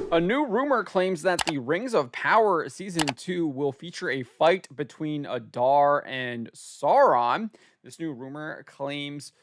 A new rumor claims that the Rings of Power Season 2 will feature a fight between Adar and Sauron. This new rumor claims,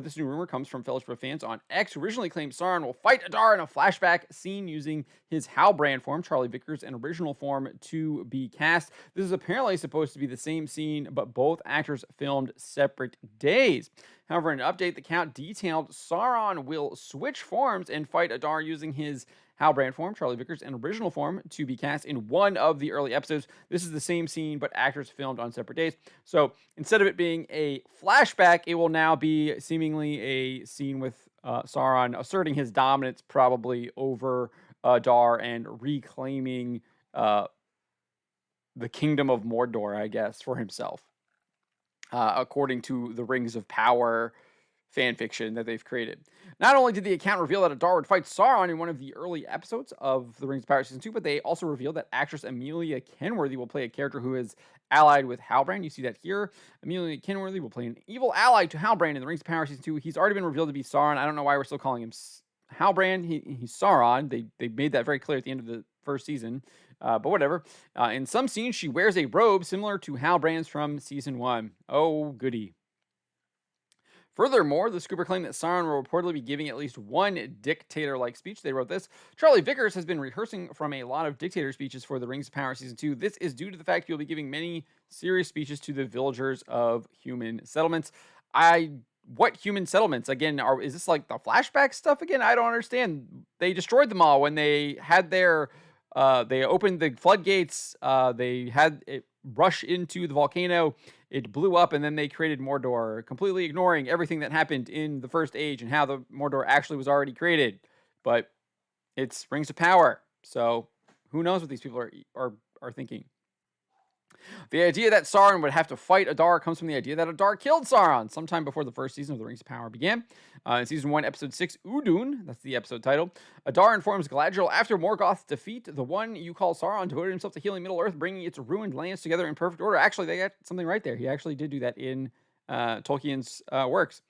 this new rumor comes from Fellowship of Fans on X, who originally claimed Sauron will fight Adar in a flashback scene using his Halbrand form, Charlie Vickers, and original form to be cast. This is apparently supposed to be the same scene, but both actors filmed separate days. However, in an update, the count detailed Sauron will switch forms and fight Adar using his Halbrand form, Charlie Vickers, and original form to be cast in one of the early episodes. This is the same scene, but actors filmed on separate days. So instead of it being a flashback, it will now be seemingly a scene with Sauron asserting his dominance, probably over Adar, and reclaiming the kingdom of Mordor, I guess, for himself. According to the Rings of Power fan fiction that they've created. Not only did the account reveal that Adar would fight Sauron in one of the early episodes of The Rings of Power Season 2, but they also revealed that actress Amelia Kenworthy will play a character who is allied with Halbrand. You see that here. Amelia Kenworthy will play an evil ally to Halbrand in The Rings of Power Season 2. He's already been revealed to be Sauron. I don't know why we're still calling him Halbrand. He's Sauron. They made that very clear at the end of the first season. But whatever. In some scenes, she wears a robe similar to Halbrand's from Season 1. Oh, goody. Furthermore, the scooper claimed that Sauron will reportedly be giving at least one dictator-like speech. They wrote this. Charlie Vickers has been rehearsing from a lot of dictator speeches for The Rings of Power Season 2. This is due to the fact he'll be giving many serious speeches to the villagers of human settlements. What human settlements? Again, is this like the flashback stuff again? I don't understand. They destroyed them all when they had their... they opened the floodgates. They had it rush into the volcano. It blew up, and then they created Mordor, completely ignoring everything that happened in the First Age and how the Mordor actually was already created. But it's Rings of Power, so who knows what these people are thinking. The idea that Sauron would have to fight Adar comes from the idea that Adar killed Sauron sometime before the first season of The Rings of Power began. In Season 1, Episode 6, Udun, that's the episode title, Adar informs Galadriel after Morgoth's defeat, the one you call Sauron devoted himself to healing Middle-earth, bringing its ruined lands together in perfect order. Actually, they got something right there. He actually did do that in Tolkien's works.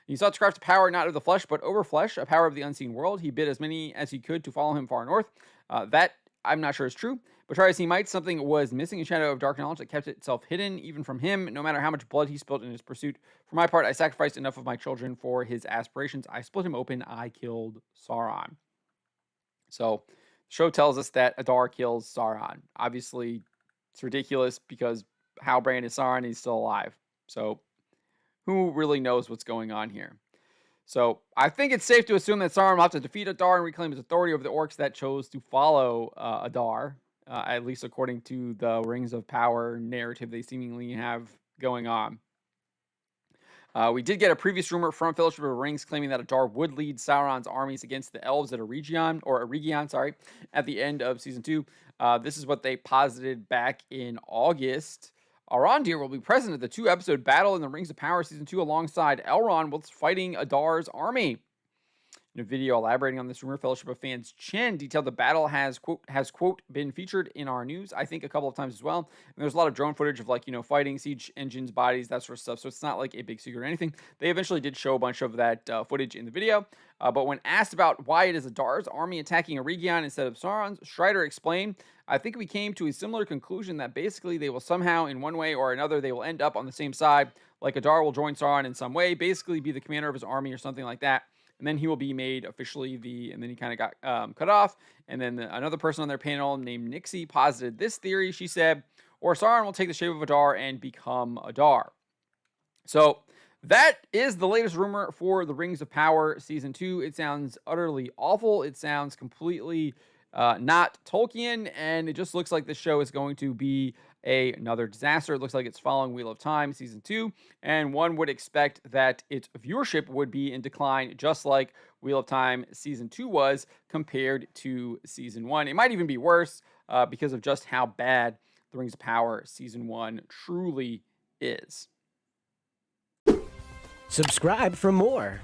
He sought to craft a power not of the flesh, but over flesh, a power of the unseen world. He bid as many as he could to follow him far north. That, I'm not sure is true. But try as he might, something was missing, a shadow of dark knowledge that kept itself hidden, even from him, no matter how much blood he spilled in his pursuit. For my part, I sacrificed enough of my children for his aspirations. I split him open. I killed Sauron. So, the show tells us that Adar kills Sauron. Obviously, it's ridiculous because Halbrand is Sauron and he's still alive. So, who really knows what's going on here? So, I think it's safe to assume that Sauron will have to defeat Adar and reclaim his authority over the orcs that chose to follow Adar. At least according to the Rings of Power narrative they seemingly have going on. We did get a previous rumor from Fellowship of Rings claiming that Adar would lead Sauron's armies against the elves at Eregion, at the end of Season 2. This is what they posited back in August. Arondir will be present at the 2-episode battle in the Rings of Power Season 2 alongside Elrond whilst fighting Adar's army. In a video elaborating on this rumor, Fellowship of Fans Chen detailed the battle has quote, been featured in our news, I think a couple of times as well. And there's a lot of drone footage of fighting, siege engines, bodies, that sort of stuff. So it's not like a big secret or anything. They eventually did show a bunch of that footage in the video. But when asked about why it is Adar's army attacking Eregion instead of Sauron's, Strider explained, I think we came to a similar conclusion that basically they will somehow, in one way or another, they will end up on the same side. Like Adar will join Sauron in some way, basically be the commander of his army or something like that. And then he will be made officially and then he kind of got cut off. And then another person on their panel named Nixie posited this theory. She said, or Sauron will take the shape of Adar and become Adar. So that is the latest rumor for The Rings of Power Season 2. It sounds utterly awful. It sounds completely not Tolkien. And it just looks like the show is going to be another disaster. It looks like it's following Wheel of Time Season 2, and one would expect that its viewership would be in decline, just like Wheel of Time Season 2 was compared to Season 1. It might even be worse because of just how bad The Rings of Power Season 1 truly is. Subscribe for more.